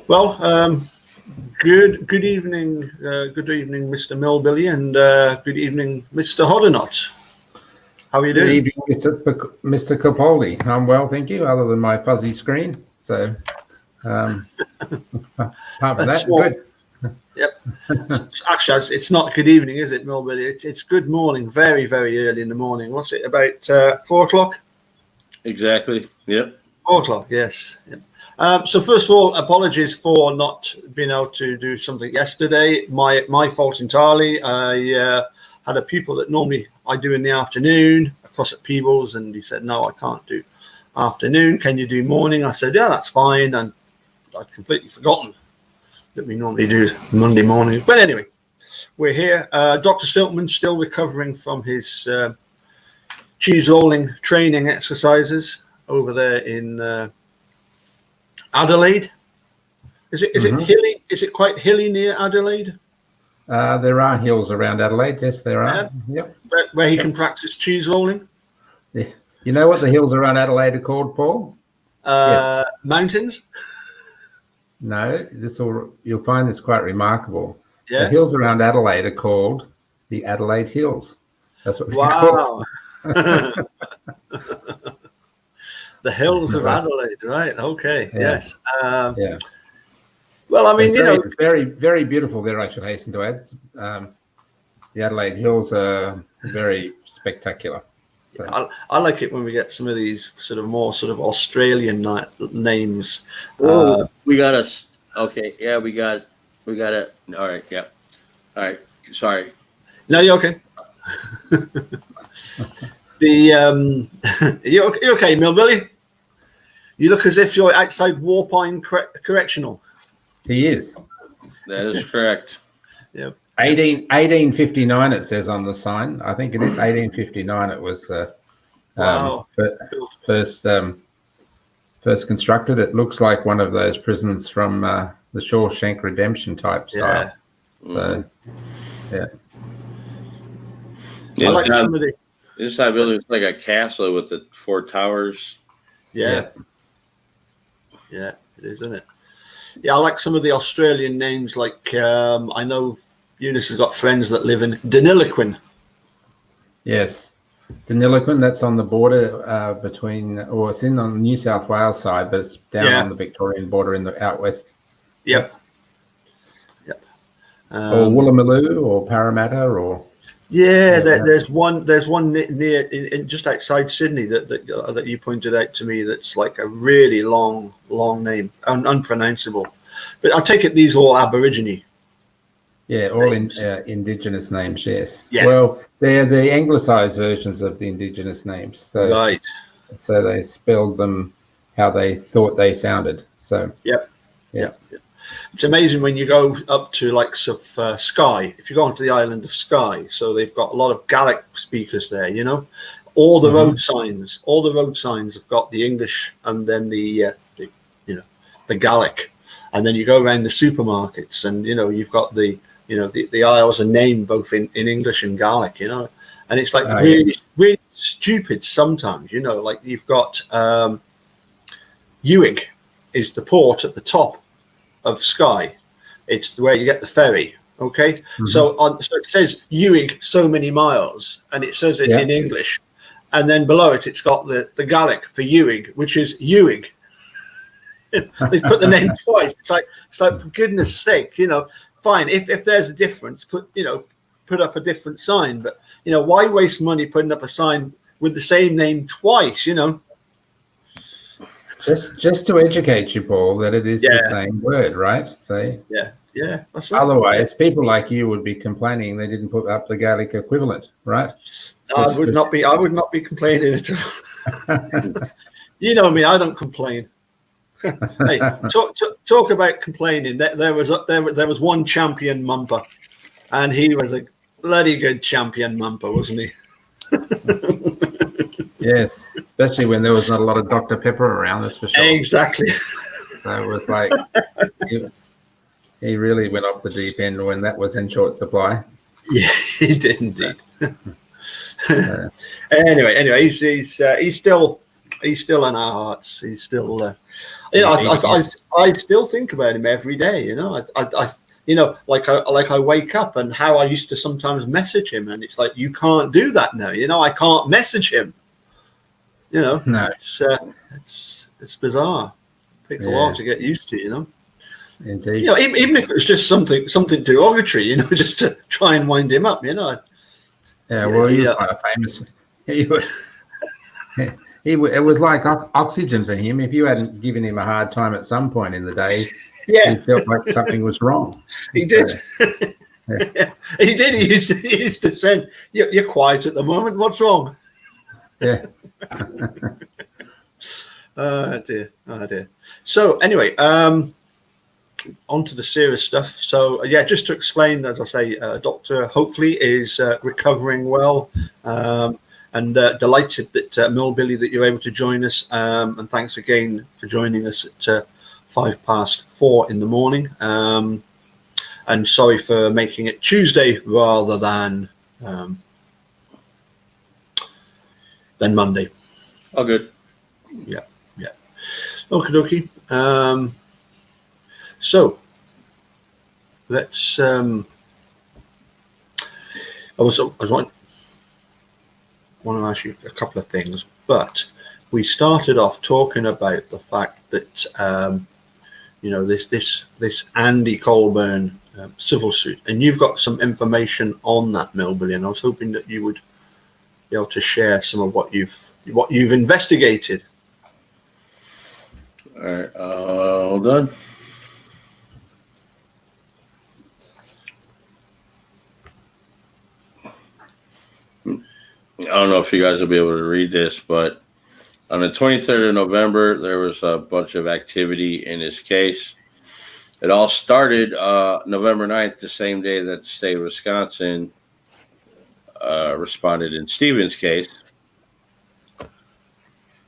Well, good evening, Mr. Milbillie, and good evening, Mr. Hoddinot. How are you doing? Good evening, Mr. Capaldi. I'm well, thank you, other than my fuzzy screen. So, apart from that, good. Yep. Actually, it's not good evening, is it, Milbillie? It's good morning, very, very early in the morning. What's it, about 4 o'clock? Exactly, yep. 4 o'clock, yes. Yep. So first of all, apologies for not being able to do something yesterday. My fault entirely. I had a pupil that normally I do in the afternoon across at Peebles, and he said, no, I can't do afternoon. Can you do morning? I said, yeah, that's fine. And I'd completely forgotten that we normally do Monday morning. But anyway, we're here. Dr. Stiltman's still recovering from his cheese rolling training exercises over there in Adelaide. Is it hilly? Is it quite hilly near Adelaide? There are hills around Adelaide. Yes, there are. Yeah. Yep. Where he can practice cheese rolling. Yeah. You know what the hills around Adelaide are called, Paul? Mountains. No, you'll find this quite remarkable. Yeah. The hills around Adelaide are called the Adelaide Hills. That's what they're called. The hills of Adelaide, right? Okay. Yeah. Yes. Yeah. Well, I mean, very, very beautiful there, I should hasten to add. The Adelaide Hills are very spectacular. So. I like it when we get some of these more Australian names. We got us. Okay. Yeah, we got it. All right. Yeah. All right. Sorry. No, you're okay. You okay, Milbillie? You look as if you're outside Warpine Correctional. He is. That is correct. Yep. 1859 it says on the sign. I think it is 1859. It was first constructed. It looks like one of those prisons from the Shawshank Redemption type style. Yeah. So, yeah. I like some of the. This I built like a castle with the 4 towers. Yeah. Yeah, it is, isn't it? Yeah, I like some of the Australian names. Like I know Eunice has got friends that live in Deniliquin. Yes, Deniliquin. That's on the border between, or it's on the New South Wales side, but it's down on the Victorian border in the out west. Yep. Or Woolloomooloo, or Parramatta, or. Yeah, there's one near in just outside Sydney that you pointed out to me. That's like a really long name, unpronounceable. But I take it these are all Aborigine. Yeah, all indigenous names. Yes. Yeah. Well, they're the anglicised versions of the indigenous names. So, right. So they spelled them how they thought they sounded. So. Yep. It's amazing when you go up to likes of Skye. If you go onto the island of Skye, so they've got a lot of Gaelic speakers there. You know, all the road signs have got the English and then the Gaelic, and then you go around the supermarkets and you've got the aisles are named both in English and Gaelic. And it's like really stupid sometimes. Like you've got Ewig is the port at the top of Skye. It's where you get the ferry. Okay. Mm-hmm. So it says Ewig so many miles, and it says it in English, and then below it's got the Gaelic for Ewig, which is Ewig. They've put the name twice. It's like for goodness sake, fine, if there's a difference, put up a different sign, but why waste money putting up a sign with the same name twice? Just to educate you, Paul, that it is the same word, right? So that's right. Otherwise, people like you would be complaining they didn't put up the Gaelic equivalent, right? I would not be complaining at all. You know me, I don't complain. Hey, talk about complaining. There was one champion mumper, and he was a bloody good champion mumper, wasn't he? Yes, especially when there was not a lot of Dr. Pepper around, that's for sure. Exactly. So it was like he really went off the deep end when that was in short supply. Yeah, he did indeed. Anyway, he's still He's still in our hearts. He's still, I still think about him every day. You know, like I wake up and how I used to sometimes message him, and it's like you can't do that now. You know, I can't message him. You know, No. It's bizarre. It takes a while to get used to. You know. Indeed. You know, even if it was just something derogatory, you know, just to try and wind him up. You know. Yeah. Well, he was quite famous. It was like oxygen for him. If you hadn't given him a hard time at some point in the day, he felt like something was wrong. He did. Yeah. He did. He used to say, "You're quiet at the moment. What's wrong?" Yeah. Oh dear. So anyway, on to the serious stuff. So just to explain, as I say, Doctor hopefully is recovering well. And delighted that Milbillie, that you're able to join us, and thanks again for joining us at 4:05 in the morning. And sorry for making it Tuesday rather than Monday. Oh, good. Yeah. Okie dokie. So let's. I was want to ask you a couple of things, but we started off talking about the fact that this Andy Colborn civil suit, and you've got some information on that, Milbillie, and I was hoping that you would be able to share some of what you've investigated. All right, all done. I don't know if you guys will be able to read this, but on the 23rd of November, there was a bunch of activity in this case. It all started November 9th, the same day that the state of Wisconsin responded in Stevens' case.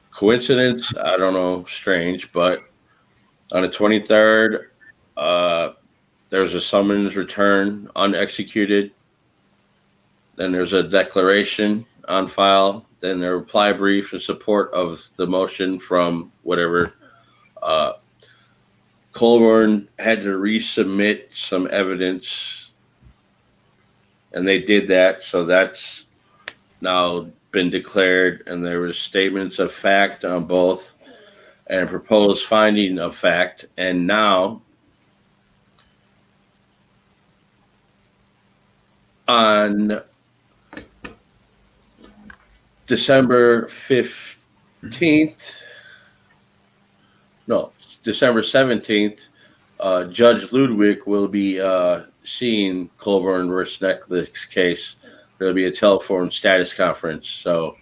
Coincidence? I don't know. Strange. But on the 23rd, there was a summons return unexecuted. Then there's a declaration on file. Then the reply brief in support of the motion from whatever. Colborn had to resubmit some evidence, and they did that. So that's now been declared, and there was statements of fact on both and proposed finding of fact. And now on December 17th, Judge Ludwig will be seeing Colborn versus Netflix case. There'll be a telephone status conference. So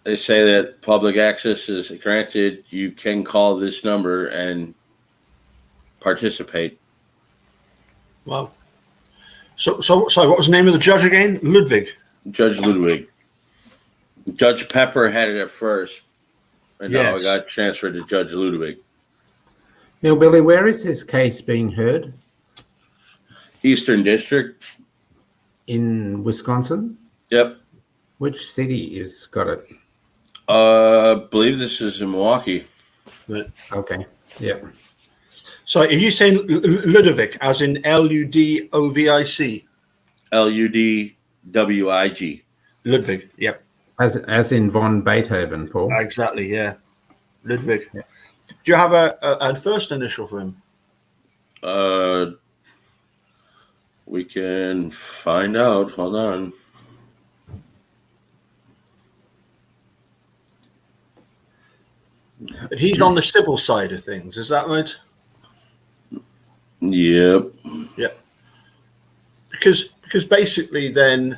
they say that public access is granted. You can call this number and participate. Wow. So sorry, what was the name of the judge again? Ludwig. Judge Ludwig. Judge Pepper had it at first, and now it got transferred to Judge Ludwig. Milbillie, where is this case being heard? Eastern District. In Wisconsin? Yep. Which city has got it? I believe this is in Milwaukee. Right. Okay. Yeah. So are you saying Ludovic, as in Ludvic? Ludwig. Ludwig, yep. As in von Beethoven, Paul. Exactly, yeah. Ludwig. Yeah. Do you have a first initial for him? We can find out. Hold on. But he's on the civil side of things, is that right? Yep. Yep. Because basically then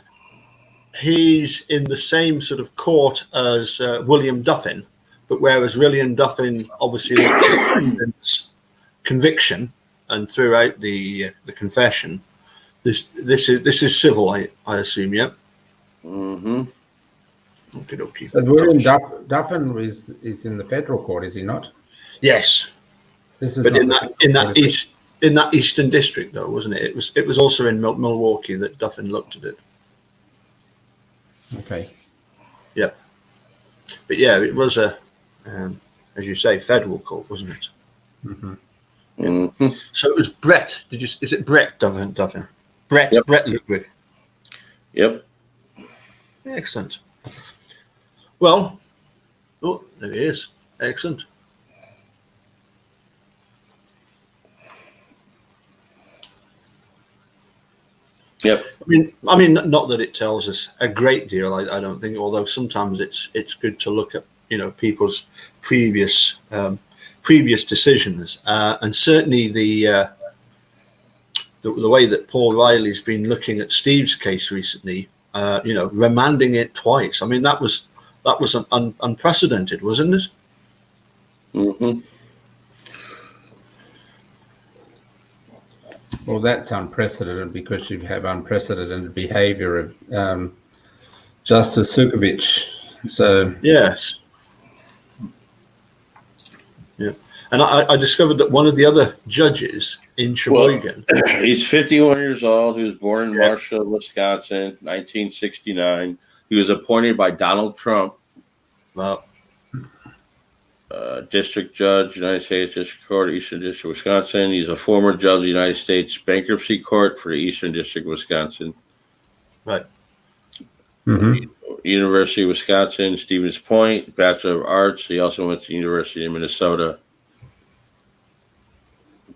he's in the same sort of court as William Duffin, but whereas William Duffin obviously looked at conviction and threw out the confession, this is civil, I assume, yeah. Mm-hmm. Okay. But William Duffin is in the federal court, is he not? Yes. This is but in that eastern district, though, wasn't it? It was also in Milwaukee that Duffin looked at it. Okay. Yeah. But yeah, it was as you say, federal court, wasn't it? Mm-hmm. Mm-hmm. So it was Brett. Is it Brett Dovin? Brett Yep. Brett Ludwig. Yep. Excellent. Well, oh, there he is. Excellent. Yep. I mean, not that it tells us a great deal. I don't think. Although sometimes it's good to look at people's previous decisions, and certainly the way that Paul Riley's been looking at Steve's case recently. Remanding it twice. I mean, that was unprecedented, wasn't it? Mm-hmm. Well, that's unprecedented because you have unprecedented behaviour of Justice Sukovich. So Yes. Yeah. And I discovered that one of the other judges in Sheboygan. Well, he's 51 years old. He was born in Marshall, Wisconsin, 1969. He was appointed by Donald Trump. Well, District Judge, United States District Court, Eastern District, Wisconsin. He's a former judge of the United States Bankruptcy Court for the Eastern District, Wisconsin. right. mm-hmm. University of Wisconsin, Stevens Point, Bachelor of Arts. He also went to University of Minnesota.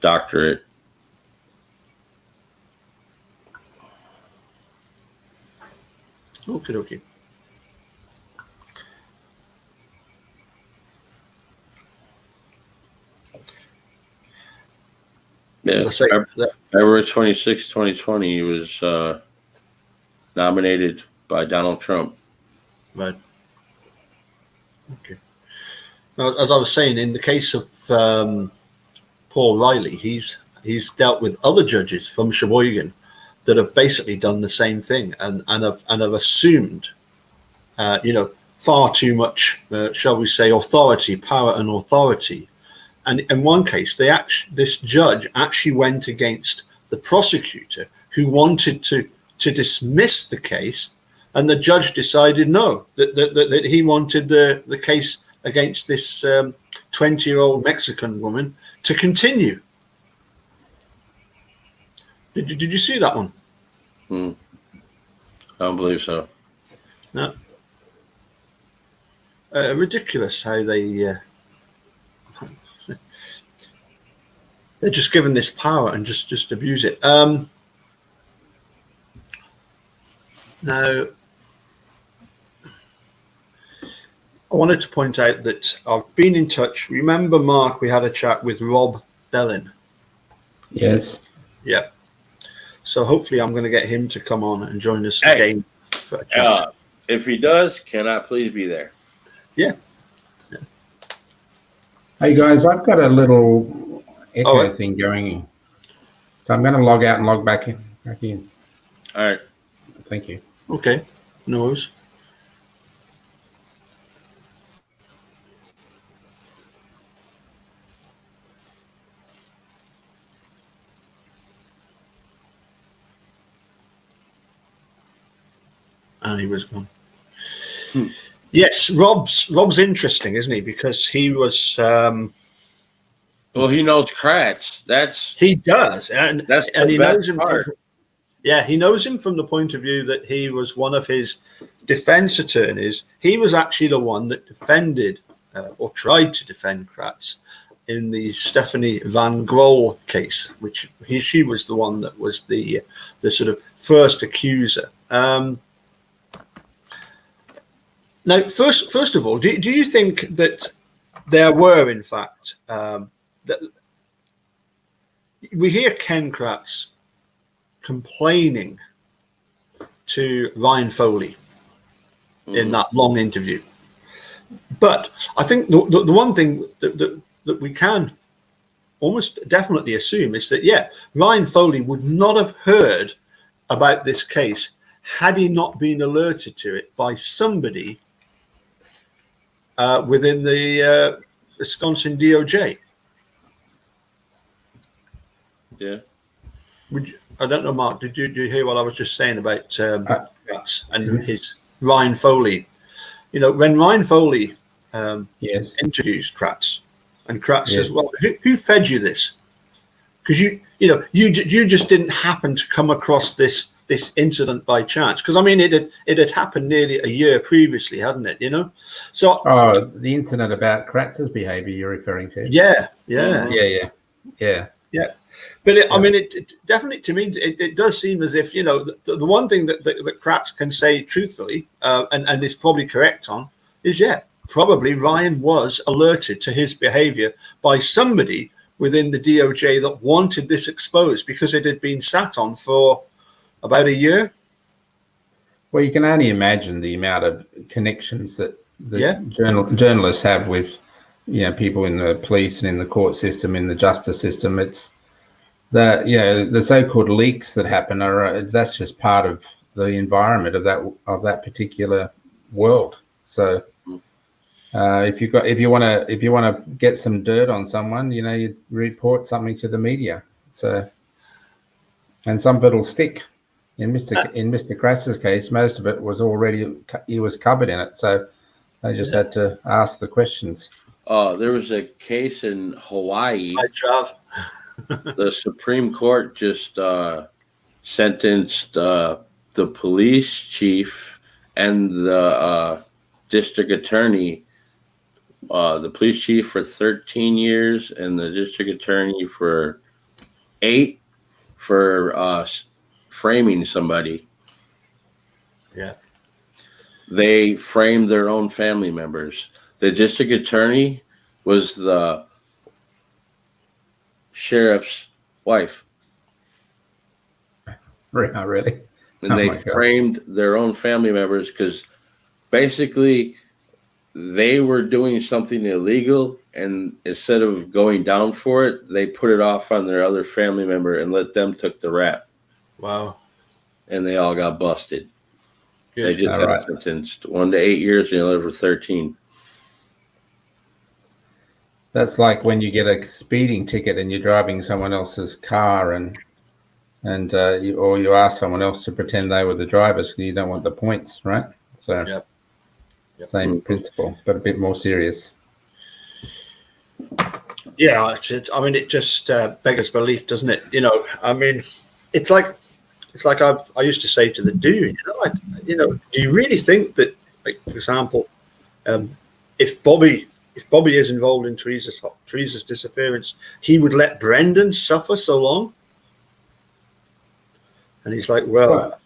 Doctorate. Okay. Yeah, February 26, 2020, he was nominated by Donald Trump. Right. Okay. Now, as I was saying, in the case of Paul Riley, he's dealt with other judges from Sheboygan that have basically done the same thing and have assumed, far too much, shall we say, power and authority. And in one case, this judge actually went against the prosecutor who wanted to dismiss the case, and the judge decided no, that he wanted the case against this 20-year-old Mexican woman to continue. Did you see that one? I don't believe so. No. Ridiculous how they're just given this power and just abuse it. Now, I wanted to point out that I've been in touch. Remember, Mark, we had a chat with Rob Bellin. Yes. Yeah. So hopefully I'm going to get him to come on and join us again for a chat. If he does, can I please be there? Yeah. Hey guys, I've got a little echo thing going, so I'm going to log out and log back in. All right. Thank you. Okay. No worries. And he was gone. Yes, Rob's interesting, isn't he? Because he was. Well, he knows Kratz. He does, and he knows him. He knows him from the point of view that he was one of his defense attorneys. He was actually the one that defended or tried to defend Kratz in the Stephanie Van Groll case, which she was the one that was the sort of first accuser. Now, first of all, do you think that there were, in fact, that we hear Ken Kratz complaining to Ryan Foley in that long interview, but I think the one thing that we can almost definitely assume is that Ryan Foley would not have heard about this case had he not been alerted to it by somebody within the Wisconsin DOJ. Yeah. I don't know, Mark. Did you hear what I was just saying about Kratz and his Ryan Foley? When Ryan Foley Yes. interviews Kratz, and Kratz Yes. says, "Well, who fed you this? Because you just didn't happen to come across this incident by chance. Because I mean, it had happened nearly a year previously, hadn't it? So Oh, the incident about Kratz's behaviour you're referring to? yeah. Yeah. But I mean, it definitely, to me, it does seem as if the one thing that Kratz can say truthfully, and is probably correct on, is probably Ryan was alerted to his behaviour by somebody within the DOJ that wanted this exposed because it had been sat on for about a year. Well, you can only imagine the amount of connections that journalists have with, people in the police and in the court system, in the justice system. It's the so-called leaks that happen that's just part of the environment of that particular world. So if you want to get some dirt on someone, you report something to the media. So, and some of it'll stick. In Mr. Kratz's case, most of it was he was covered in it. So they just had to ask the questions. There was a case in Hawaii. Hi, Trav. The Supreme Court just sentenced the police chief and the district attorney, the police chief for 13 years and the district attorney for 8 for framing somebody. Yeah. They framed their own family members. The district attorney was the sheriff's wife. Really? And they framed their own family members because basically they were doing something illegal, and instead of going down for it, they put it off on their other family member and let them took the rap. Wow. And they all got busted. Good. They just got sentenced 1 to 8 years and the other for 13. That's like when you get a speeding ticket and you're driving someone else's car, and you ask someone else to pretend they were the drivers because you don't want the points, right? So, Yep. Same principle, but a bit more serious. Yeah, I mean, it just beggars belief, doesn't it? I mean, it's like I used to say to the dude, do you really think that, like, for example, if Bobby is involved in Teresa's disappearance, he would let Brendan suffer so long? And he's like, well,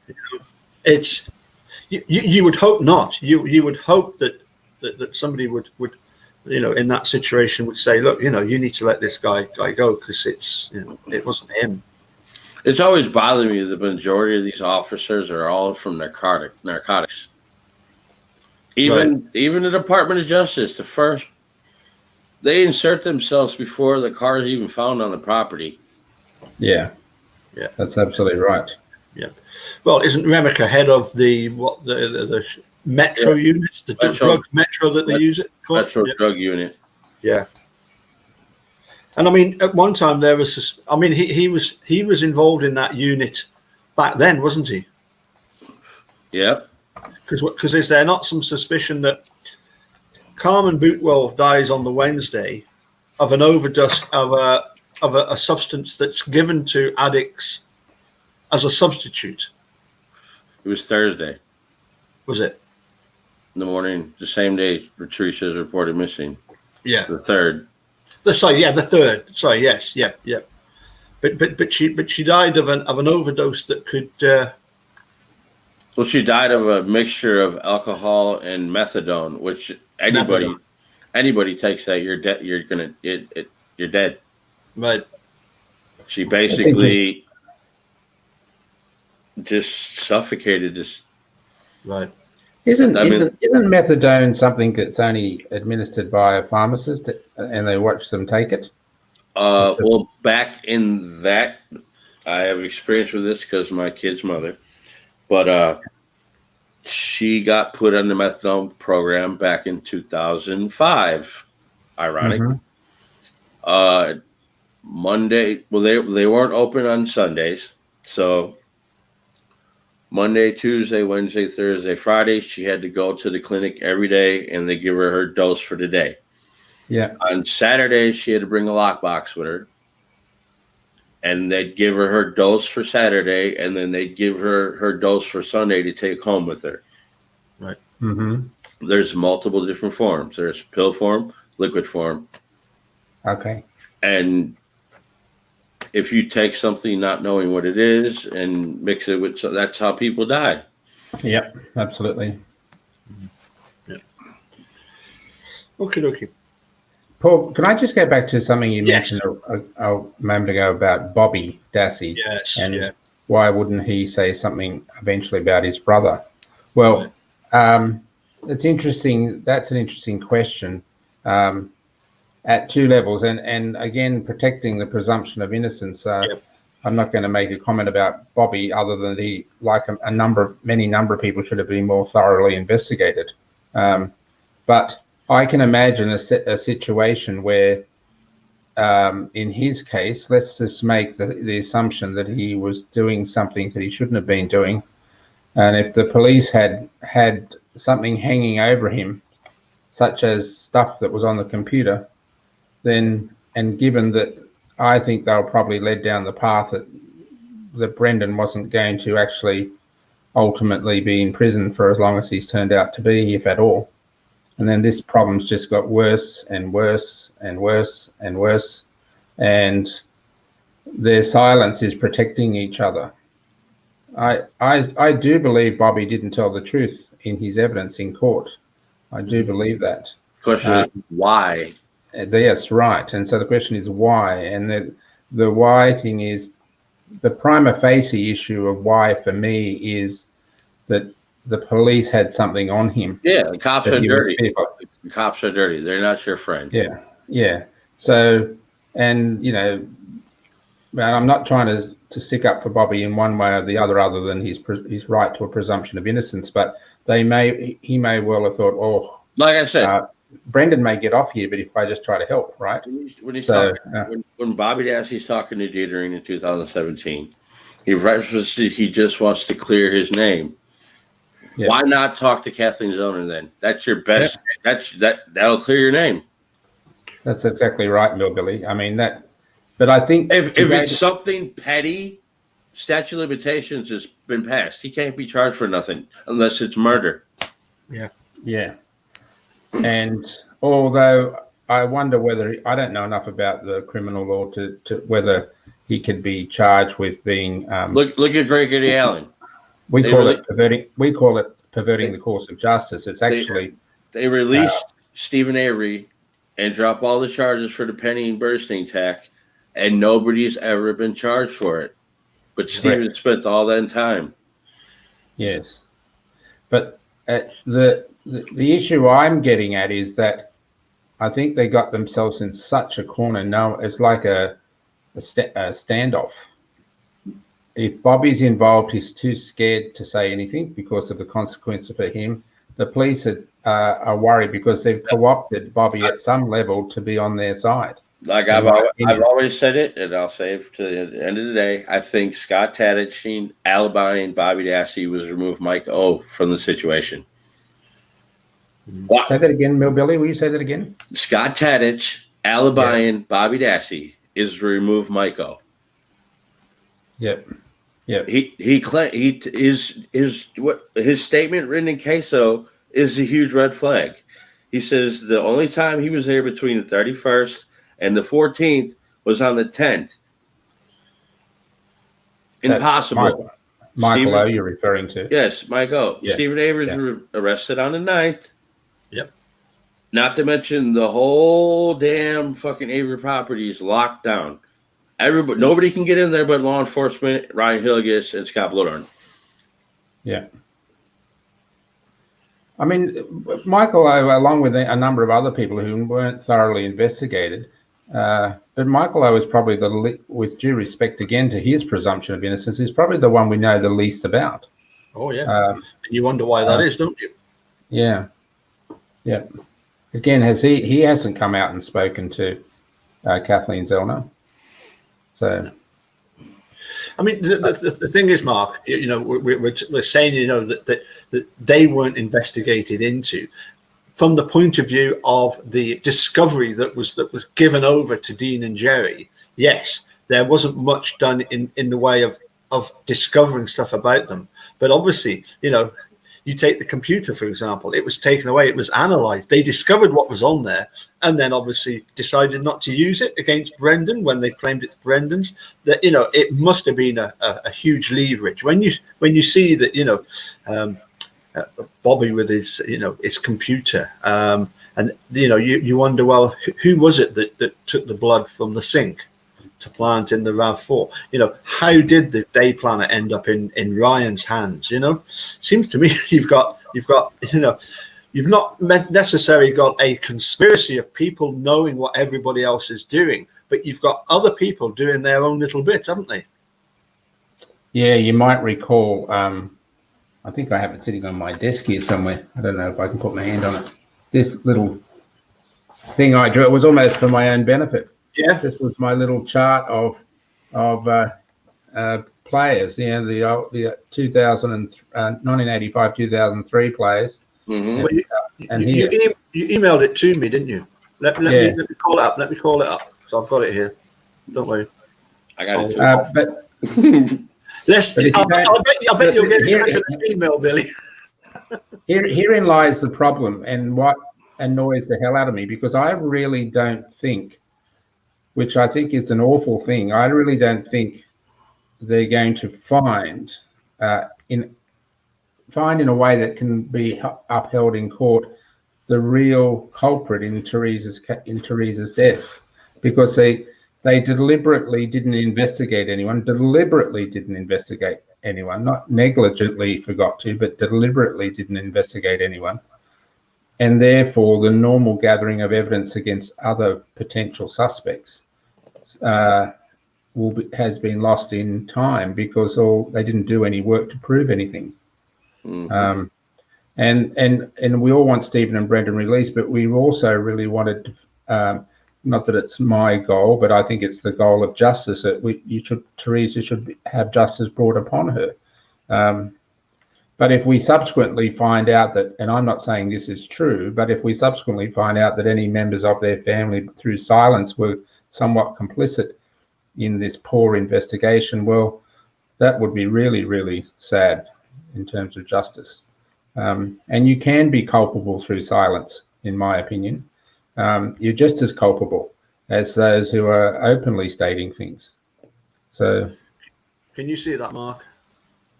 it's you would hope not. You would hope that somebody would in that situation would say, look, you need to let this guy go because it wasn't him. It's always bothered me the majority of these officers are all from narcotics. Even the Department of Justice, they insert themselves before the car is even found on the property. Yeah, that's absolutely right. Yeah. Well, isn't Remica head of the Metro units, the drug Metro that they use it called? Metro drug unit. Yeah. And I mean, at one time there was, he was involved in that unit back then, wasn't he? Yep. Because is there not some suspicion that Carmen Bootwell dies on the Wednesday of an overdose of a substance that's given to addicts as a substitute? It was Thursday. Was it? In the morning, the same day Teresa is reported missing. Yeah. The 3rd. Sorry, the 3rd. Sorry, yes, yep. But she died of an overdose that could. Well, she died of a mixture of alcohol and methadone, which anybody takes that, you're dead. You're dead. Right. She basically just suffocated us. Right. Isn't methadone something that's only administered by a pharmacist and they watch them take it? Well, back in that, I have experience with this because my kid's mother, but she got put on the methadone program back in 2005. Ironic. Mm-hmm. Monday, well, they weren't open on Sundays, so Monday, Tuesday, Wednesday, Thursday, Friday, she had to go to the clinic every day, and they give her dose for the day. Yeah. On Saturday, she had to bring a lockbox with her, and they'd give her dose for Saturday, and then they'd give her dose for Sunday to take home with her. Right. Mm-hmm. There's multiple different forms. There's pill form, liquid form. Okay. And if you take something not knowing what it is and mix it with, so that's how people die. Yep, absolutely. Yeah. Okay. Paul, can I just go back to something you Yes. mentioned a moment ago about Bobby Dassey? Yes. And why wouldn't he say something eventually about his brother? Well, it's interesting. That's an interesting question at two levels. And again, protecting the presumption of innocence. I'm not going to make a comment about Bobby other than he, like many number of people, should have been more thoroughly investigated. But I can imagine a situation where, in his case, let's just make the assumption that he was doing something that he shouldn't have been doing. And if the police had something hanging over him, such as stuff that was on the computer, then, and given that I think they were probably led down the path that Brendan wasn't going to actually ultimately be in prison for as long as he's turned out to be, if at all. And then this problem's just got worse and worse and worse and worse. And their silence is protecting each other. I do believe Bobby didn't tell the truth in his evidence in court. I do believe that. Question is why? Yes, right. And so the question is why. And the why thing is the prima facie issue of why for me is that the police had something on him. Yeah, the cops are dirty. The cops are dirty. They're not your friend. Yeah. So, and, you know, I'm not trying to stick up for Bobby in one way or the other than his right to a presumption of innocence, but he may well have thought, oh, like I said, Brendan may get off here, but if I just try to help, right? When Bobby Dassey's talking to Dieter in 2017, he references he just wants to clear his name. Yeah. Why not talk to Kathleen Zellner then? That's your best. Yeah. That'll clear your name. That's exactly right, Milbillie. I mean that, but I think if it's something petty, statute of limitations has been passed. He can't be charged for nothing unless it's murder. Yeah. And although I wonder whether I don't know enough about the criminal law to whether he could be charged with being look at Gregory Allen. We call it perverting the course of justice. It's actually they released Stephen Avery and drop all the charges for the penny and bursting attack, and nobody's ever been charged for it. But Stephen spent all that time. Yes, but the issue I'm getting at is that I think they got themselves in such a corner. No, it's like a standoff. If Bobby's involved, he's too scared to say anything because of the consequences for him. The police are worried because they've co-opted Bobby at some level to be on their side. Like I've always said it, and I'll say it to the end of the day, I think Scott Tadich alibying Bobby Dassey was remove Mike O from the situation. What? Say that again, Milbillie. Will you say that again? Scott Tadich alibying Bobby Dassey is remove Mike O. Yep. Yeah. He his statement written in queso is a huge red flag. He says the only time he was there between the 31st and the 14th was on the 10th. Impossible. Michael O you're referring to. Yes, Mike O. Yeah. Stephen Avery was arrested on the 9th. Yep. Not to mention the whole damn fucking Avery property is locked down. Nobody can get in there but law enforcement, Ryan Hilgis, and Scott Blodorn. Yeah. I mean, Michael O, along with a number of other people who weren't thoroughly investigated, but Michael O is probably with due respect again to his presumption of innocence, is probably the one we know the least about. Oh, yeah. You wonder why that is, don't you? Yeah. Yeah. Again, he hasn't come out and spoken to Kathleen Zellner. So, I mean, the thing is, Mark, you know, we're saying, you know, that they weren't investigated into from the point of view of the discovery that was given over to Dean and Jerry. Yes, there wasn't much done in the way of discovering stuff about them, but obviously, you know, you take the computer, for example, it was taken away, it was analysed. They discovered what was on there and then obviously decided not to use it against Brendan when they claimed it's Brendan's. That, you know, it must have been a huge leverage. When you see that, you know, Bobby with his, you know, his computer, and, you know, you wonder, well, who was it that took the blood from the sink to plant in the RAV4? You know, how did the day planner end up in Ryan's hands? You know, seems to me you've got, you know, you've not necessarily got a conspiracy of people knowing what everybody else is doing, but you've got other people doing their own little bit, haven't they? Yeah, you might recall, I think I have it sitting on my desk here somewhere. I don't know if I can put my hand on it. This little thing I drew, it was almost for my own benefit. Yeah, this was my little chart of players. You know, the 1985, 2003 players. Mm-hmm. And you emailed it to me, didn't you? Let me call it up. Let me call it up. So I've got it here. Don't worry. I got it too. I bet you'll get it back in the email, Billy. Herein lies the problem, and what annoys the hell out of me, because I really don't think, which I think is an awful thing, I really don't think they're going to find in a way that can be upheld in court the real culprit in Teresa's death, because they deliberately didn't investigate anyone, not negligently forgot to, but deliberately didn't investigate anyone. And therefore, the normal gathering of evidence against other potential suspects has been lost in time, because they didn't do any work to prove anything. Mm-hmm. And we all want Stephen and Brendan released, but we also really wanted to, not that it's my goal, but I think it's the goal of justice, that Teresa should have justice brought upon her. But if we subsequently find out that, and I'm not saying this is true, but if we subsequently find out that any members of their family through silence were somewhat complicit in this poor investigation, well, that would be really, really sad in terms of justice. And you can be culpable through silence, in my opinion. You're just as culpable as those who are openly stating things. So, can you see that, Mark?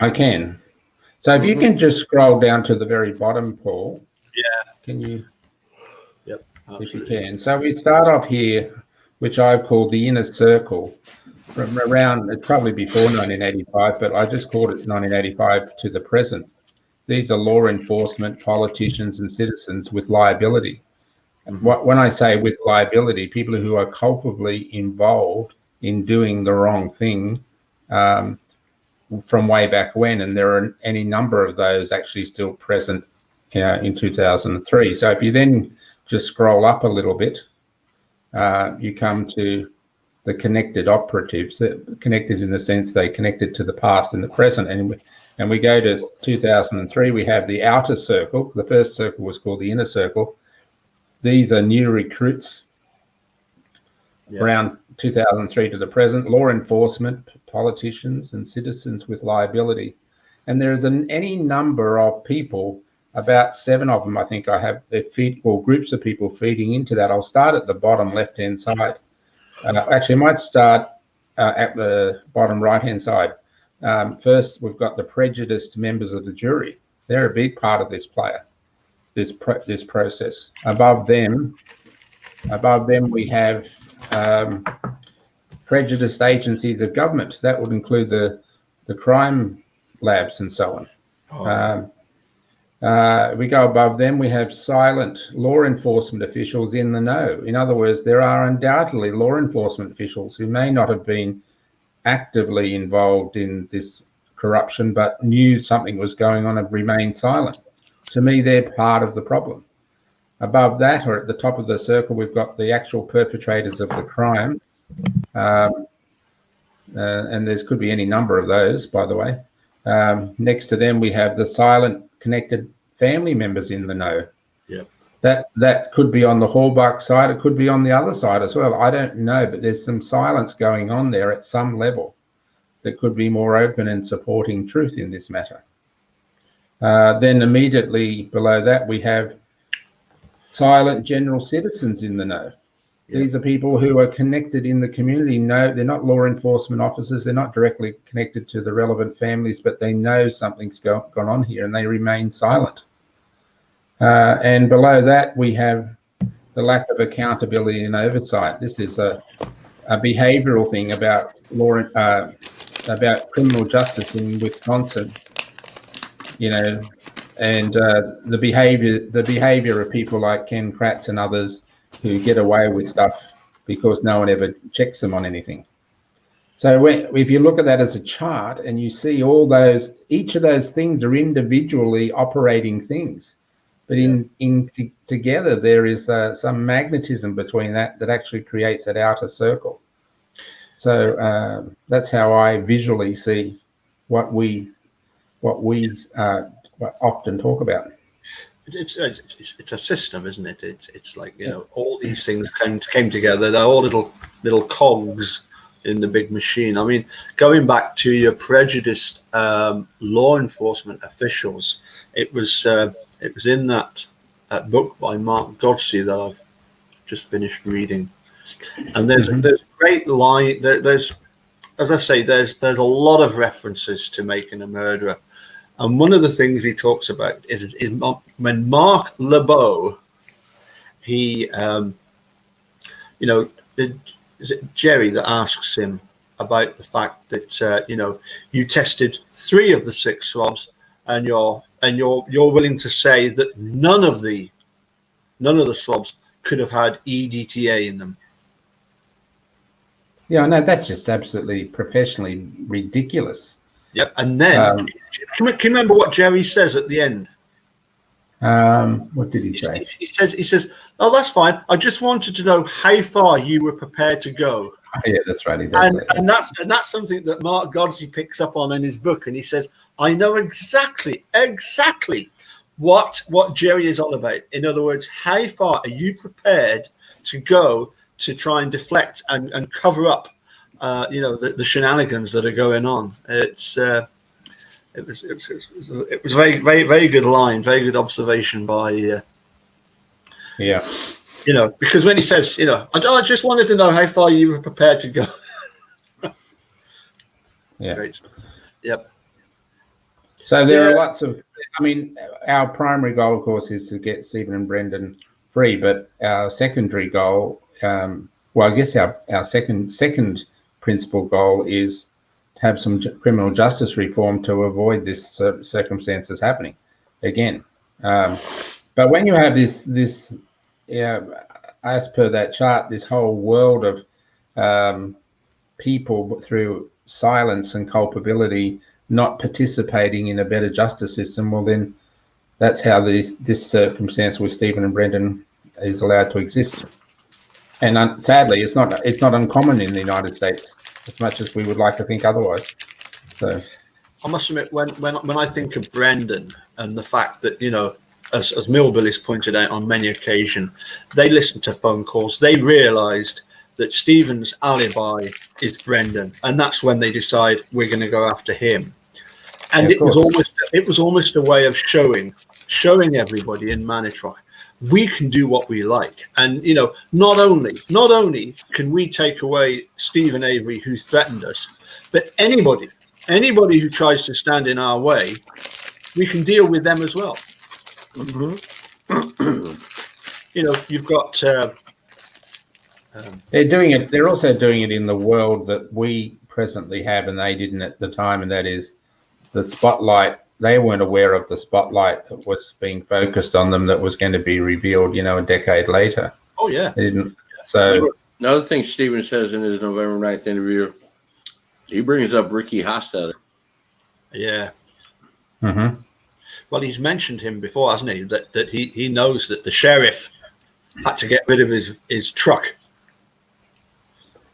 I can. So if you can just scroll down to the very bottom, Paul. Yeah. Can you? Yep. Absolutely. If you can. So we start off here, which I've called the inner circle, from around, it's probably before 1985, but I just called it 1985 to the present. These are law enforcement, politicians and citizens with liability. And when I say with liability, people who are culpably involved in doing the wrong thing from way back when, and there are any number of those actually still present in 2003. So if you then just scroll up a little bit, you come to the connected operatives, connected in the sense they connected to the past and the present. And we go to 2003, we have the outer circle. The first circle was called the inner circle. These are new recruits around 2003 to the present, law enforcement, politicians and citizens with liability. And there is any number of people, about 7 of them, I think I have, groups of people feeding into that. I'll start at the bottom left-hand side. Actually, I might start at the bottom right-hand side. First, we've got the prejudiced members of the jury. They're a big part of this this process. Above them we have prejudiced agencies of government. That would include the crime labs and so on. We go above them, we have silent law enforcement officials in the know. In other words, there are undoubtedly law enforcement officials who may not have been actively involved in this corruption, but knew something was going on and remained silent. To me, they're part of the problem. Above that, or at the top of the circle, we've got the actual perpetrators of the crime. and there could be any number of those, by the way. Next to them, we have the silent connected family members in the know. Yep. That could be on the Hallbuck side. It could be on the other side as well. I don't know, but there's some silence going on there at some level that could be more open and supporting truth in this matter. Then immediately below that, we have silent general citizens in the know. Yep. These are people who are connected in the community. No, they're not law enforcement officers. They're not directly connected to the relevant families, but they know something's gone on here and they remain silent. And below that, we have the lack of accountability and oversight. This is a behavioural thing about about criminal justice in Wisconsin, and the behaviour of people like Ken Kratz and others who get away with stuff because no one ever checks them on anything. So if you look at that as a chart and you see each of those things are individually operating things, but together there is some magnetism between that actually creates that outer circle. So that's how I visually see what we often talk about. It's a system, isn't it? It's like, all these things came together. They're all little cogs in the big machine. I mean, going back to your prejudiced law enforcement officials, it was in that book by Mark Godsey that I've just finished reading, and there's a great line. There's, as I say, there's a lot of references to making a murderer. And one of the things he talks about is when Mark LeBeau, he, is it Jerry that asks him about the fact that you tested 3 of the 6 swabs, and you're willing to say that none of the swabs could have had EDTA in them. Yeah, no, that's just absolutely professionally ridiculous. Yep, and then can you remember what Jerry says at the end? What did he say? He says, "Oh, that's fine. I just wanted to know how far you were prepared to go." Oh, yeah, that's right. He does and that's something that Mark Godsey picks up on in his book, and he says, "I know exactly what Jerry is on about. In other words, how far are you prepared to go to try and deflect and cover up the shenanigans that are going on?" It was very, very, very good line, very good observation by because when he says, I just wanted to know how far you were prepared to go. Yeah. Great. Yep. So there are lots of, our primary goal, of course, is to get Stephen and Brendan free, but our secondary goal, I guess our second principal goal is to have some criminal justice reform to avoid this circumstances happening again. But when you have this, as per that chart, this whole world of people through silence and culpability not participating in a better justice system, well, then that's how this circumstance with Stephen and Brendan is allowed to exist. And sadly, it's not uncommon in the United States, as much as we would like to think otherwise. So, I must admit, when I think of Brendan and the fact that as Milbillie's pointed out on many occasions, they listened to phone calls. They realised that Stephen's alibi is Brendan, and that's when they decide we're going to go after him. And it was almost a way of showing everybody in Manitrock, we can do what we like. And not only can we take away Stephen Avery, who threatened us, but anybody who tries to stand in our way, we can deal with them as well. You've got they're doing it. They're also doing it in the world that we presently have, and they didn't at the time, and that is the spotlight. They weren't aware of the spotlight that was being focused on them that was going to be revealed, a decade later. Oh, yeah. They didn't. So another thing Stephen says in his November 9th interview, he brings up Ricky Hostetler. Yeah. Mm-hmm. Well, he's mentioned him before, hasn't he? That he knows that the sheriff had to get rid of his truck.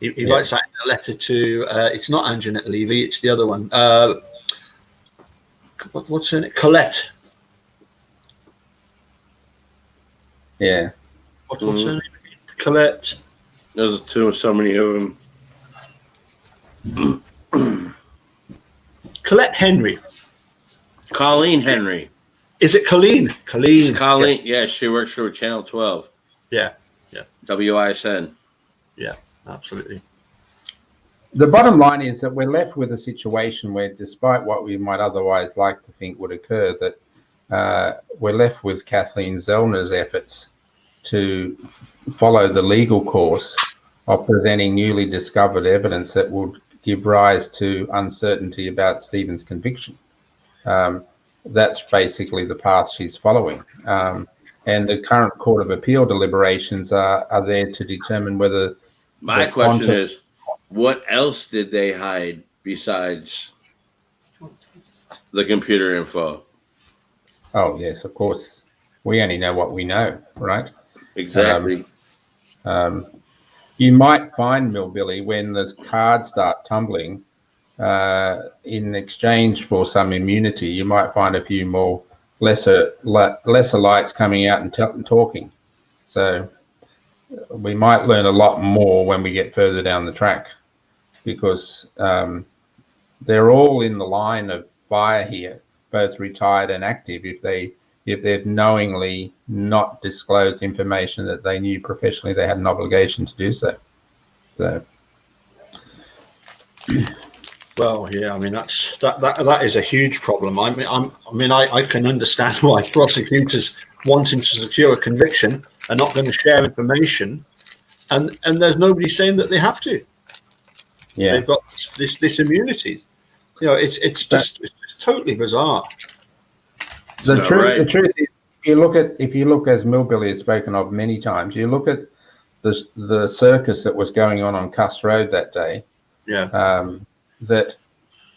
He writes that in a letter to, it's not Anjanette Levy, it's the other one. What's her name? Colette. Yeah. What's her name? Colette. There's so many of them. Colette Henry. Colleen Henry. Is it Colleen? Colleen. Yeah, she works for Channel 12. Yeah. WISN. Yeah, absolutely. The bottom line is that we're left with a situation where, despite what we might otherwise like to think would occur, that we're left with Kathleen Zellner's efforts to follow the legal course of presenting newly discovered evidence that would give rise to uncertainty about Stephen's conviction. That's basically the path she's following. And the current Court of Appeal deliberations are there to determine whether... My question is, what else did they hide besides the computer info? Oh, yes, of course. We only know what we know, right? Exactly. You might find, Milbillie, when the cards start tumbling, in exchange for some immunity, you might find a few more lesser lights coming out and talking. So we might learn a lot more when we get further down the track, because they're all in the line of fire here, both retired and active, if they've knowingly not disclosed information that they knew professionally they had an obligation to do so. So. Well, yeah, I mean that is a huge problem. I can understand why prosecutors wanting to secure a conviction are not going to share information, and there's nobody saying that they have to. Yeah, they've got this immunity. You know, it's totally bizarre. The truth is, if you look as Milbillie has spoken of many times, you look at the circus that was going on Cuss Road that day. Yeah. That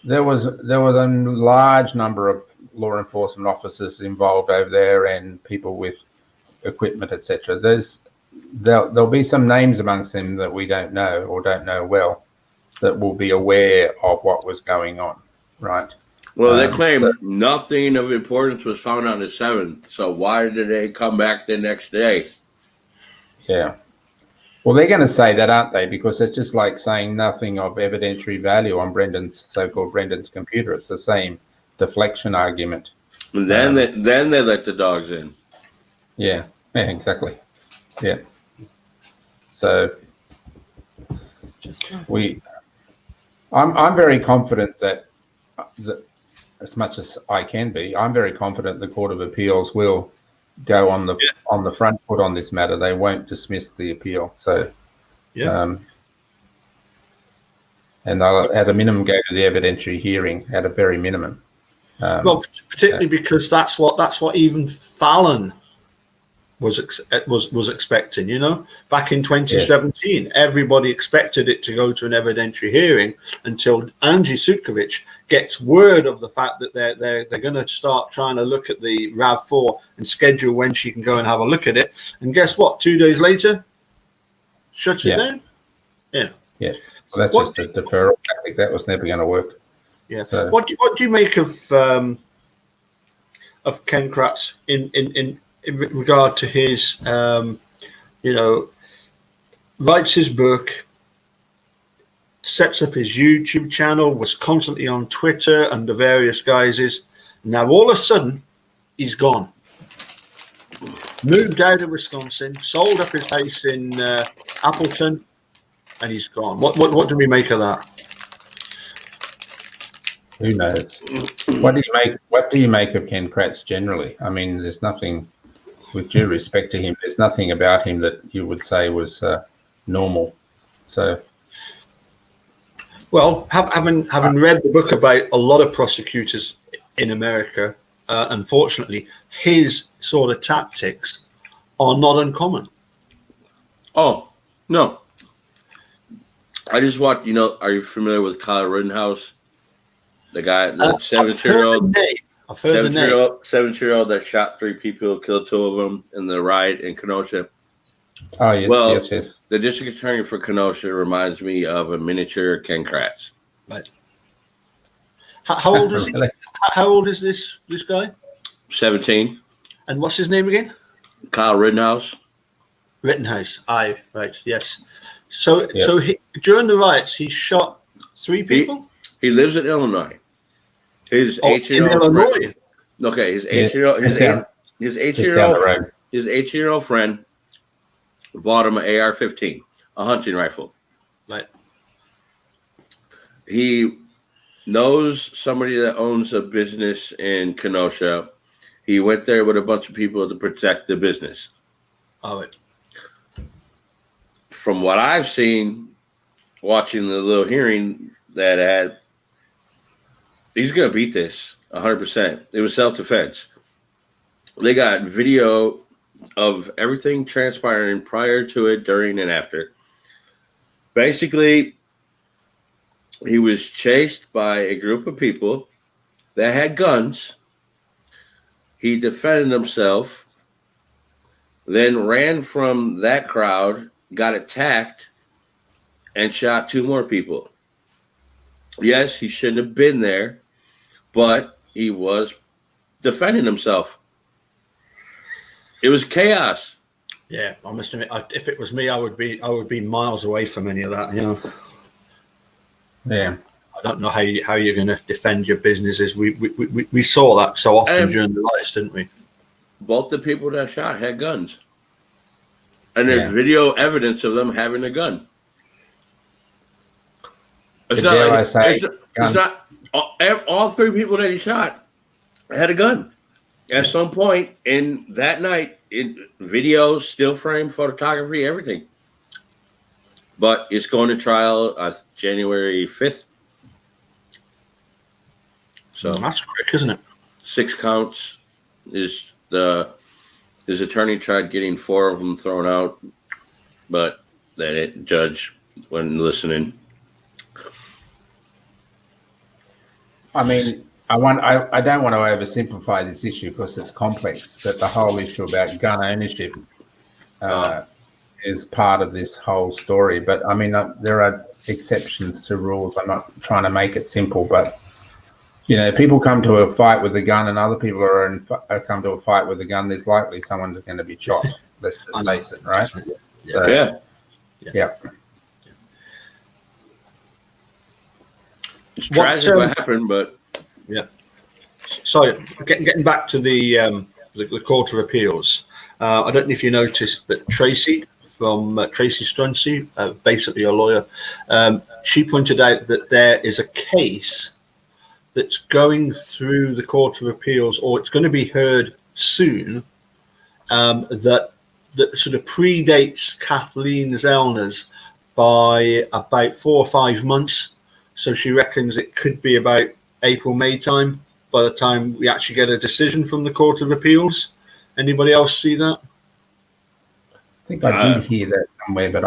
there was a large number of law enforcement officers involved over there and people with equipment, etc. There'll be some names amongst them that we don't know or don't know well that will be aware of what was going on, right? Well, they claim nothing of importance was found on the 7th, so why did they come back the next day? Yeah. Well, they're going to say that, aren't they? Because it's just like saying nothing of evidentiary value on so-called Brendan's computer. It's the same deflection argument. And then they let the dogs in. Yeah, exactly. Yeah. So I'm very confident that as much as I can be, I'm very confident the Court of Appeals will go on the front foot on this matter. They won't dismiss the appeal. So, and they'll at a minimum go to the evidentiary hearing at a very minimum. Well, particularly because that's what even Fallon was expecting. You know, back in 2017, everybody expected it to go to an evidentiary hearing until Angie Sutkovich gets word of the fact that they're going to start trying to look at the RAV4 and schedule when she can go and have a look at it. And guess what? 2 days later, shuts it down. Yeah. Yeah. Well, that's just a deferral tactic. That was never going to work. Yeah. So, What do you make of Ken Kratz in regard to his, writes his book, sets up his YouTube channel, was constantly on Twitter under various guises. Now, all of a sudden, he's gone. Moved out of Wisconsin, sold up his house in Appleton, and he's gone. What do we make of that? who knows? What do you make of Ken Kratz generally? I mean, there's nothing, with due respect to him, there's nothing about him that you would say was normal. So, well, having read the book about a lot of prosecutors in America, unfortunately, his sort of tactics are not uncommon. Oh, no. I just watched, are you familiar with Kyle Rittenhouse? The guy, the 17-year-old. I've heard the name. 17-year-old that shot 3 people, killed 2 of them in the riot in Kenosha. Oh, yes, Well, yes. the district attorney for Kenosha reminds me of a miniature Ken Kratz. Right. How old is he? Really? How old is this guy? 17. And what's his name again? Kyle Rittenhouse. Rittenhouse. Aye, right. Yes. So Yep. so during the riots, he shot 3 people. He lives in Illinois. His In 18-year-old Illinois. friend. Okay, his Yeah, 18-year-old just down the road. his 18-year-old friend bought him an AR-15, a hunting rifle. Right. He knows somebody that owns a business in Kenosha. He went there with a bunch of people to protect the business. All right. From what I've seen, watching the little hearing that had, he's going to beat this 100%. It was self-defense. They got video of everything transpiring prior to it, during, and after. Basically, he was chased by a group of people that had guns. He defended himself, then ran from that crowd, got attacked, and shot 2 more people. Yes, he shouldn't have been there, but he was defending himself. It was chaos. Yeah, I must admit, if it was me, I would be miles away from any of that. You know. Yeah. I don't know how you're going to defend your businesses. We saw that so often during the riots, didn't we? Both the people that shot had guns, and there's video evidence of them having a gun. It's not all 3 people that he shot had a gun at some point in that night. In video, still frame, photography, everything. But it's going to trial January 5th. So that's quick, isn't it? 6 counts. His attorney tried getting 4 of them thrown out, but that judge wasn't listening. I mean, I don't want to oversimplify this issue because it's complex, but the whole issue about gun ownership is part of this whole story. But I mean, there are exceptions to rules. I'm not trying to make it simple, but you know, people come to a fight with a gun, and other people come to a fight with a gun. There's likely someone's going to be shot. Let's just face it, right? Yeah. Yeah. It's tragic what happened, but yeah. So getting back to the Court of Appeals, I don't know if you noticed, but Tracy from Tracy Strunsey, basically a lawyer, she pointed out that there is a case that's going through the Court of Appeals, or it's going to be heard soon, that sort of predates Kathleen Zellner's by about 4 or 5 months. So she reckons it could be about April, May time by the time we actually get a decision from the Court of Appeals. Anybody else see that? I think I did hear that somewhere, but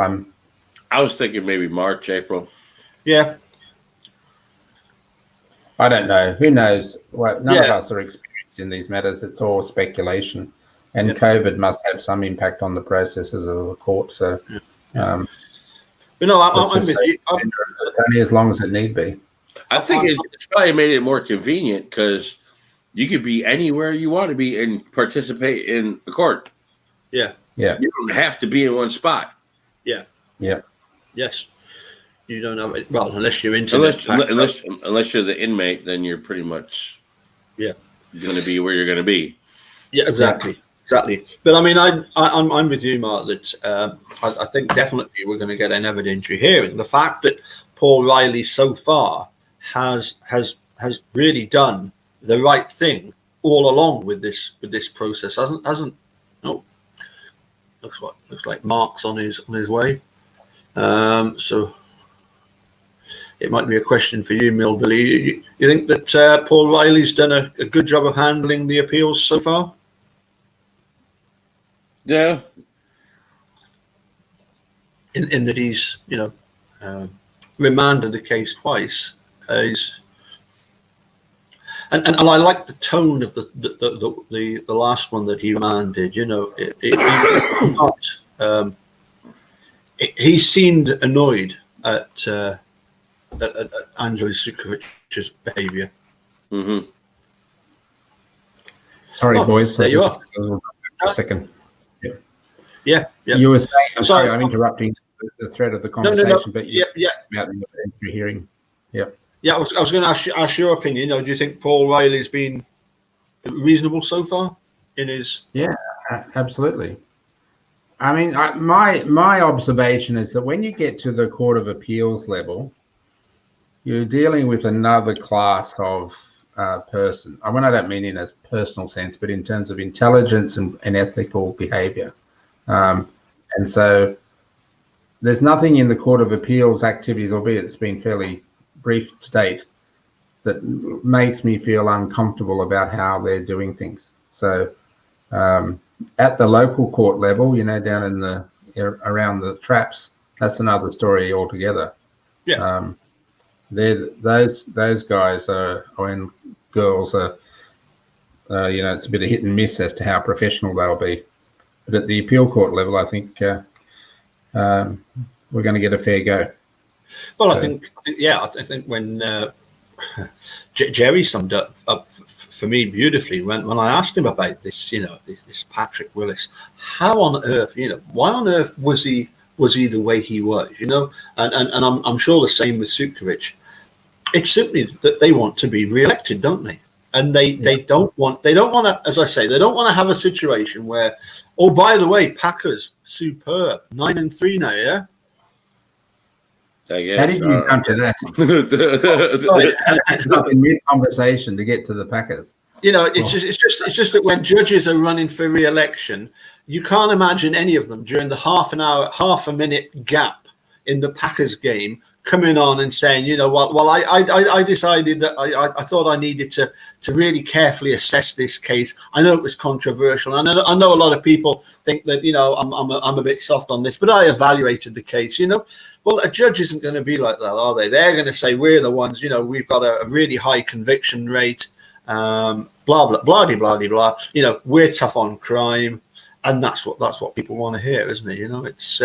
I was thinking maybe March, April. Yeah. I don't know. Who knows? Well, none of us are experienced in these matters. It's all speculation. And COVID must have some impact on the processes of the court. So, but no, I'm with you. It's only as long as it need be. I think it's probably made it more convenient because you could be anywhere you want to be and participate in the court. Yeah. Yeah. You don't have to be in one spot. Yeah. Yeah. Yes. You don't know it. Well, unless you're unless you're the inmate, then you're pretty much going to be where you're going to be. Yeah, exactly. But I mean, I'm with you, Mark. That I think definitely we're going to get an evidentiary hearing. The fact that Paul Riley so far has really done the right thing all along with this process, hasn't. No, looks like Mark's on his way. So it might be a question for you, Milbillie. You think that Paul Riley's done a good job of handling the appeals so far? Yeah. In that he's, remanded the case twice. And I like the tone of the last one that he remanded. He seemed annoyed at Angela Sukovich's behaviour. Mm-hmm. Sorry, boys. There you are. A second. Yeah. You were saying, I'm sorry, I'm So- interrupting the thread of the conversation, but yeah. about the entry hearing. Yeah. Yeah, I was going to ask your opinion. Do you think Paul Riley's been reasonable so far in his? Yeah, absolutely. I mean, my observation is that when you get to the Court of Appeals level, you're dealing with another class of person. I don't mean in a personal sense, but in terms of intelligence and ethical behaviour. And so there's nothing in the Court of Appeals activities, albeit it's been fairly brief to date, that makes me feel uncomfortable about how they're doing things. So at the local court level, down in the around the traps, that's another story altogether. Yeah. Those guys and girls are, it's a bit of hit and miss as to how professional they'll be. But at the appeal court level, I think we're going to get a fair go. Well, I think when Jerry summed up for me beautifully when I asked him about this, this Patrick Willis, how on earth, why on earth was he the way he was, and I'm sure the same with Sukovich. It's simply that they want to be re-elected, don't they? And they don't want to, as I say, they don't want to have a situation where, oh, by the way, Packers, superb, 9-3 now, yeah. How did you come to that? Not in mid-conversation to get to the Packers. It's just that when judges are running for re-election, you can't imagine any of them during the half a minute gap in the Packers game coming on and saying, I decided that I thought I needed to really carefully assess this case. I know it was controversial. I know a lot of people think that, I'm a bit soft on this, but I evaluated the case, Well, a judge isn't going to be like that, are they? They're going to say, we're the ones, we've got a really high conviction rate, blah, blah, blah, blah, blah, blah. We're tough on crime. And that's what people want to hear, isn't it? It's...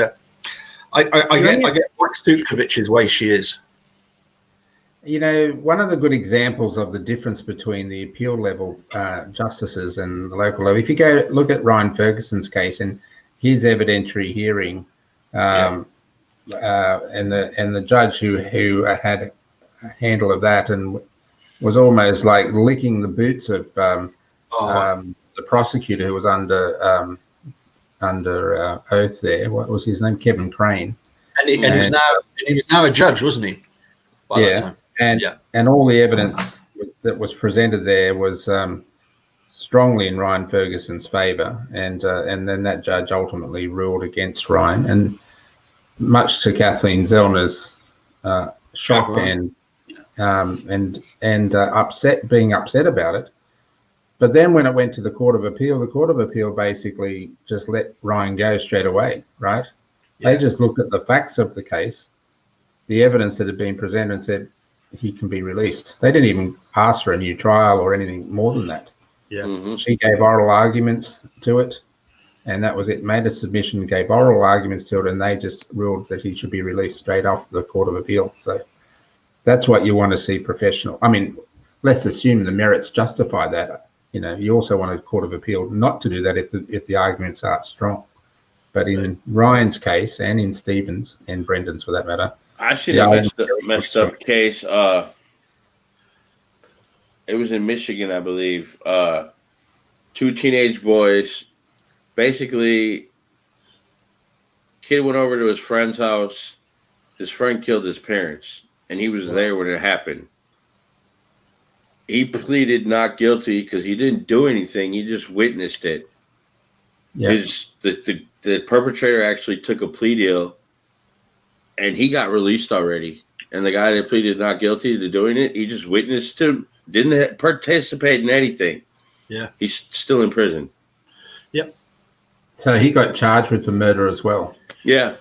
I get Mike Sukovich's way she is. One of the good examples of the difference between the appeal level justices and the local level, if you go look at Ryan Ferguson's case and his evidentiary hearing, and the judge who had a handle of that and was almost like licking the boots of the prosecutor who was under oath there. What was his name? Kevin Crane. And he was now a judge, wasn't he? By that time. And all the evidence that was presented there was strongly in Ryan Ferguson's favour, and then that judge ultimately ruled against Ryan, and much to Kathleen Zellner's shock and being upset about it. But then when it went to the Court of Appeal basically just let Ryan go straight away, right? Yeah. They just looked at the facts of the case, the evidence that had been presented, and said he can be released. They didn't even ask for a new trial or anything more than that. Yeah. Mm-hmm. She gave oral arguments to it, and that was it. Made a submission, gave oral arguments to it, and they just ruled that he should be released straight off the Court of Appeal. So that's what you want to see professional. I mean, let's assume the merits justify that. You also want a Court of Appeal not to do that if the arguments aren't strong. But in Ryan's case, and in Stephen's and Brendan's for that matter, I see that messed up case. It was in Michigan, I believe. 2 teenage boys. Basically, kid went over to his friend's house. His friend killed his parents, and he was there when it happened. He pleaded not guilty because he didn't do anything. He just witnessed it. Yeah. The perpetrator actually took a plea deal, and he got released already. And the guy that pleaded not guilty to doing it, he just witnessed him, didn't participate in anything. Yeah. He's still in prison. Yep. So he got charged with the murder as well. Yeah.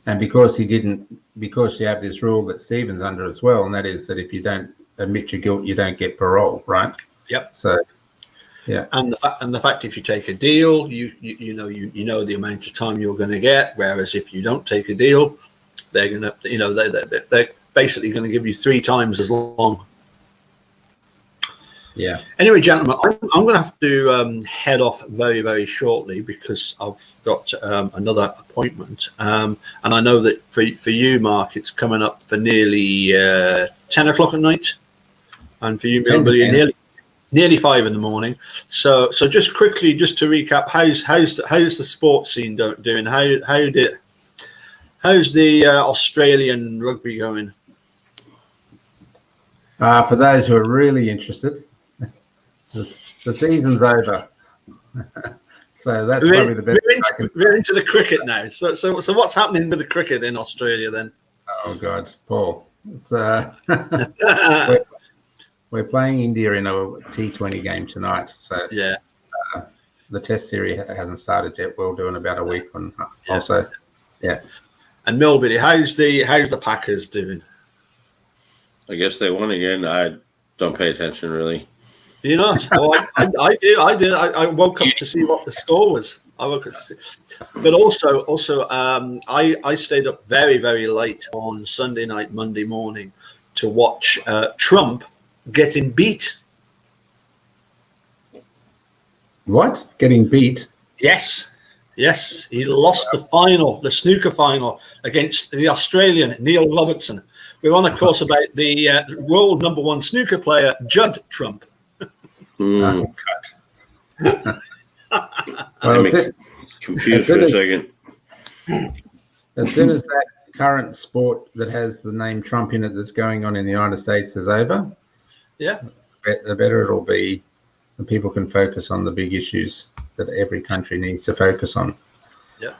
And because you have this rule that Stephen's under as well, and that is that if you don't admit your guilt, you don't get parole, right? Yep. So Yeah. And the fact if you take a deal, you know the amount of time you're going to get. Whereas if you don't take a deal, they're going to they're basically going to give you 3 times as long. Yeah. Anyway, gentlemen, I'm going to have to head off very, very shortly because I've got another appointment. And I know that for you, Mark, it's coming up for nearly 10 o'clock at night. And for you, Milbillie, nearly 5 in the morning. So just quickly, just to recap, how's the sports scene doing? How's the Australian rugby going? For those who are really interested, the season's over. So that's probably the best. We're into the cricket now. So what's happening with the cricket in Australia then? Oh God, Paul. It's, we're playing India in a T20 game tonight. So yeah, the Test series hasn't started yet. We'll do in about a week. Also, yeah. And Milbillie, how's the Packers doing? I guess they won again. I don't pay attention really. Do you not? Oh, I do. I woke up to see what the score was. I woke up to see, but also, I stayed up very, very late on Sunday night, Monday morning, to watch Trump getting beat. What? Getting beat? Yes, he lost the snooker final against the Australian Neil Robertson. We're on a course about the world #1 snooker player Judd Trump. Oh, God. I'm confused for a second. As soon as that current sport that has the name Trump in it that's going on in the United States is over, yeah, the better it'll be, and people can focus on the big issues that every country needs to focus on. Yeah.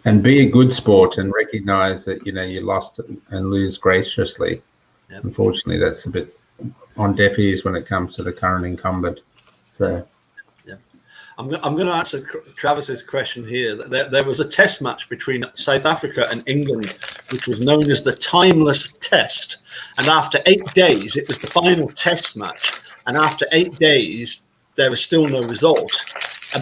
And be a good sport and recognize that, you lost and lose graciously. Yep. Unfortunately, that's a bit on deaf ears when it comes to the current incumbent. So, yeah, I'm going to answer Travis's question here. There was a test match between South Africa and England, which was known as the Timeless Test. And after 8 days, it was the final test match. And after 8 days, there was still no result.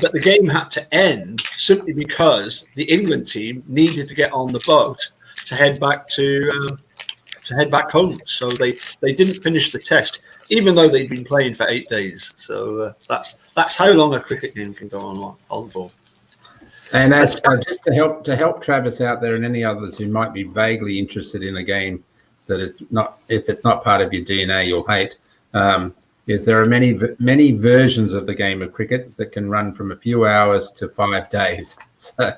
But the game had to end simply because the England team needed to get on the boat to head back home. So they didn't finish the test, even though they'd been playing for 8 days. So that's how long a cricket game can go on for. And as just to help Travis out there and any others who might be vaguely interested in a game that is not, if it's not part of your DNA, you'll hate. Is there are many versions of the game of cricket that can run from a few hours to 5 days. So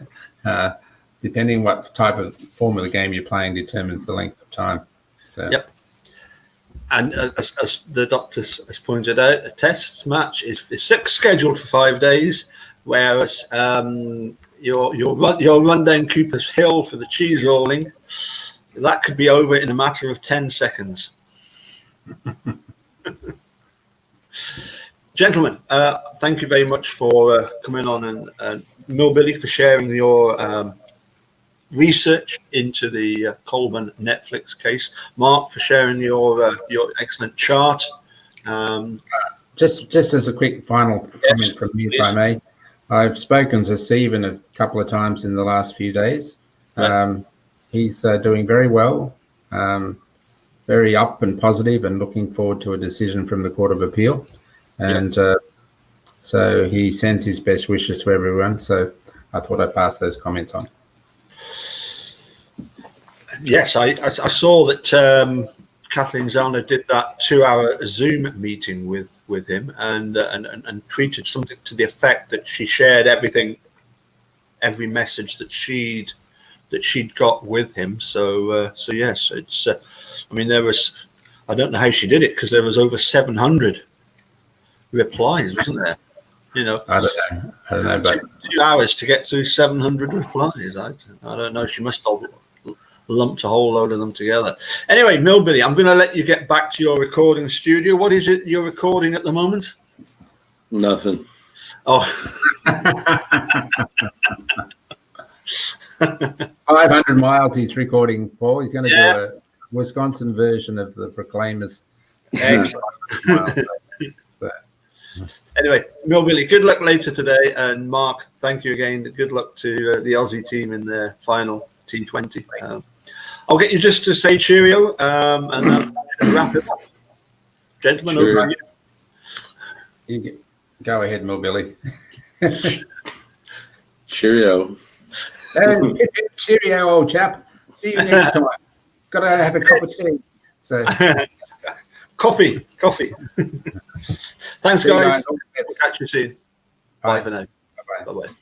depending what type of form of the game you're playing determines the length of time. So. Yep. And as the doctor has pointed out, a test match is scheduled for 5 days, whereas your run down Cooper's Hill for the cheese rolling, that could be over in a matter of 10 seconds. Gentlemen, thank you very much for coming on, and Milbillie for sharing your research into the Colborn Netflix case. Mark for sharing your excellent chart. Just as a quick final comment from me, if I may. I've spoken to Stephen a couple of times in the last few days. He's doing very well, very up and positive, and looking forward to a decision from the Court of Appeal. And so he sends his best wishes to everyone. So I thought I'd pass those comments on. Yes, I saw that Kathleen Zellner did that 2-hour Zoom meeting with him, and tweeted something to the effect that she shared every message that she'd got with him. So yes, it's. I mean, I don't know how she did it, because there was over 700 replies, wasn't there? I don't know, but 2 hours to get through 700 replies. I don't know. She must have lumped a whole load of them together. Anyway, Milbillie, I'm going to let you get back to your recording studio. What is it you're recording at the moment? Nothing. Oh. 500 miles he's recording, Paul. He's going to do a Wisconsin version of the Proclaimers. Excellent. Anyway, Milbillie, good luck later today, and Mark, thank you again. Good luck to the Aussie team in their final T20. I'll get you just to say cheerio, and then wrap it up. Gentlemen, Sure. over to you. Go ahead, Milbillie. Cheerio. Hey, cheerio, old chap. See you next time. Got to have a cup of tea. So, Coffee. Thanks, see you guys. guys. We'll catch you soon. Bye for now. Bye-bye. Bye-bye.